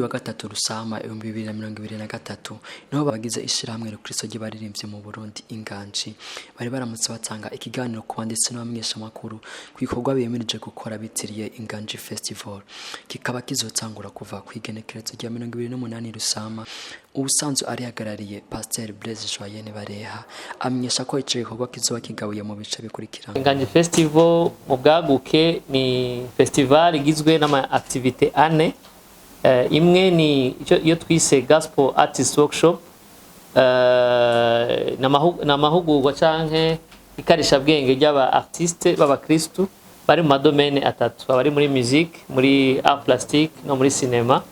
Wa gatatu rusama 2023 niho bagize ishirahamwe rukristo ry'abaririmbyi mu Burundi inganji bari baramutse batanga ikiganiro ku banditsi n'abamenyesha makuru kwikorwa biyemereje gukora bitiriye inganji festival kikaba kizotangura kuva kw'igenekerezo rya 28 rusama. Ubusanzwe ari hagarariye Pasteur Joyeux-Blaise NTABAREHA amenyesha ko ico gikorwa kizoba kigabuye mu bice bikurikira. Inganji festival mu bwaguke ni festival igizwe n'ama activité ane. Imwe ni iyo twise gospel artist workshop, namahugurwa canke ikarisha bwenge ry'aba artiste baba Kristo bari mu madomene atatu, bari muri musique, muri art plastique no muri cinema.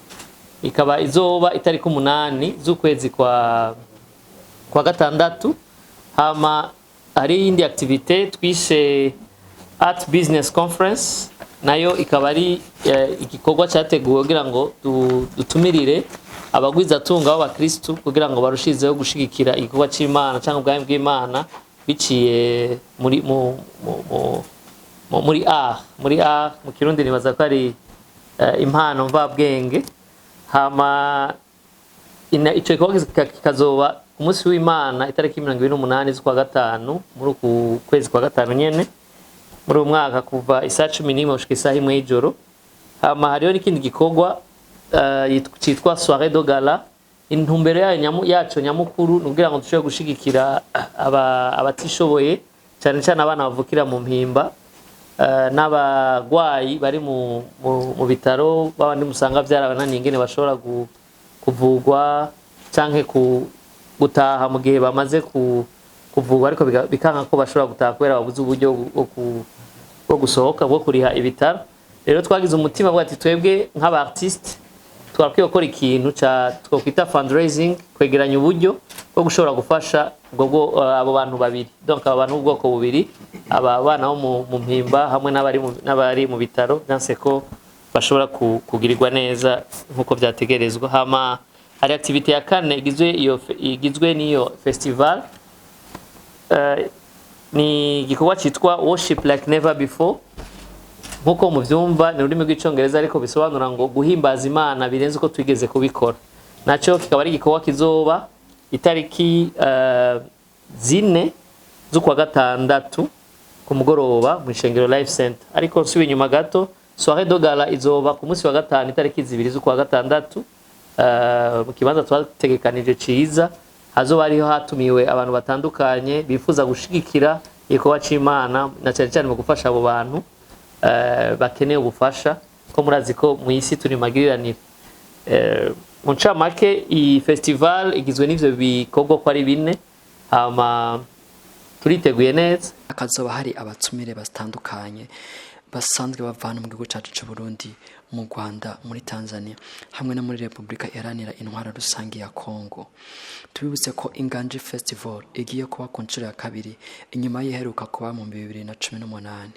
Ikaba izoba itariki 8 z'ukwezi kwa gatandatu. Hama hari indi activité twise art business conference, nayo ikaba ari igikorwa cyateguwe kugira ngo dutumirire abagwiza tunga b'abakristo kugira ngo barushizeho gushigikira igikorwa c'Imana cyangwa ubwami bw'Imana biciye muri art mu Kirundi nibaza ko ari impano mva bwenge. Hama ico gikorwa kikazoba ku munsi w'Imana itariki 28 z'ukwa gatanu muri ku kwezi kwa gatanu nyene muri umwaka kuva isa 11 gushika isa 1 y'ijoro. Hama hariho n'ikindi gikorwa cyitwa soirée de gala. Intumbero yacu nyamukuru nugira ngo dushobore gushigikira abatishoboye cyane cyane abana bavukira mu mpimba n'abagwayi bari mu bitaro babandi musanga byarabananiye ingene bashobora kuvugwa canke gutaha mu gihe bamaze kuvugwa ariko bikanka ko bashobora gutaha kubera babuze uburyo bwo gusohoka bwo kuriha ibitaro. Rero twagize umutima bwa ati twebwe nk'aba artiste twakwiye gukora ikintu twokwita fundraising, kwegeranya uburyo bwo gushobora gufasha abo bantu babiri, donc abantu ubwoko bubiri, aba bana bo mu mpimba hamwe n'abari mu bitaro danse ko bashobora kugirirwa neza nkuko byategerezwa. Hama hari activité ya kane igizwe n'iyo festival, ni gikorwa cyitwa worship like never before. Nkuko muvyumva ni ururimi rw'icongereza ariko bisobanura ngo guhimbaza Imana birenze uko twigeze kubikora. Naco kikaba ari gikorwa kizoba itariki 4 z'ukwa gatandatu ku mugoroba mu Ishengero Life Center. Ariko nsubi nyuma gato, soirée de gala izoba ku munsi wa gatanu itariki 2 z'ukwa gatandatu mu kibanza twategekanije ciza. Hazoba hariho hatumiwe abantu batandukanye bifuza gushigikira igikorwa c'Imana na cyane cyane mu gufasha abo bantu bakeneye ubufasha ko murazi ko mu isi turi magiriranire. Mu ncamake iyi festival igizwe n'ivyo bikorwa ko ari 4. Hama turiteguye neza. Akazoba hari abatumire batandukanye basanzwe bavana mu gihugu cyacu cy'u Burundi, mu Rwanda, muri Tanzania hamwe no muri Republika Iharanira Intwaro Rusange ya Kongo. Tubibutse ko Inganji Festival igiye kuba ku nshuro ya kabiri inyuma yiheruka kuba mu 2018.